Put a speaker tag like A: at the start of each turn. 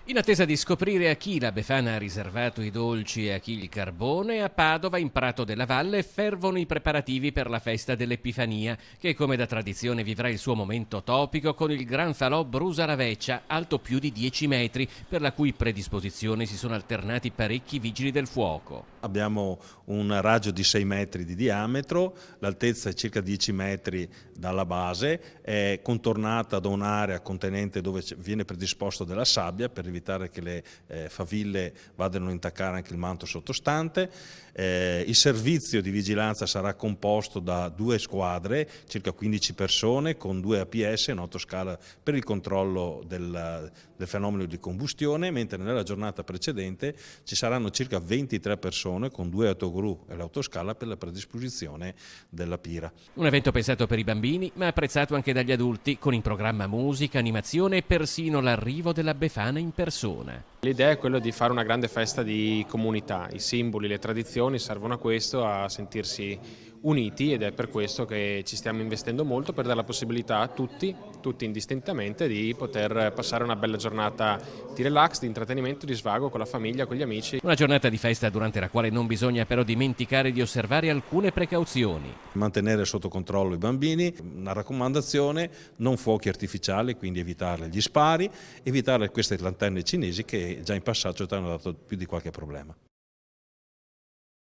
A: In attesa di scoprire a chi la Befana ha riservato i dolci e a chi il carbone, a Padova, in Prato della Valle, fervono i preparativi per la festa dell'Epifania, che come da tradizione vivrà il suo momento topico con il Gran Falò Brusa la Vecchia, alto più di 10 metri, per la cui predisposizione si sono alternati parecchi vigili del fuoco.
B: Abbiamo un raggio di 6 metri di diametro, l'altezza è circa 10 metri dalla base, è contornata da un'area contenente dove viene predisposto della sabbia per evitare che le faville vadano a intaccare anche il manto sottostante. Il servizio di vigilanza sarà composto da 2 squadre, circa 15 persone, con 2 APS in autoscala per il controllo del fenomeno di combustione, mentre nella giornata precedente ci saranno circa 23 persone con 2 autogru e l'autoscala per la predisposizione della pira.
A: Un evento pensato per i bambini, ma apprezzato anche dagli adulti, con in programma musica, animazione e persino l'arrivo della Befana in persona.
C: L'idea è quella di fare una grande festa di comunità, i simboli, le tradizioni servono a questo, a sentirsi uniti, ed è per questo che ci stiamo investendo molto per dare la possibilità a tutti indistintamente, di poter passare una bella giornata di relax, di intrattenimento, di svago con la famiglia, con gli amici.
A: Una giornata di festa durante la quale non bisogna però dimenticare di osservare alcune precauzioni.
B: Mantenere sotto controllo i bambini, una raccomandazione: non fuochi artificiali, quindi evitare gli spari, evitare queste lanterne cinesi che già in passato ci hanno dato più di qualche problema.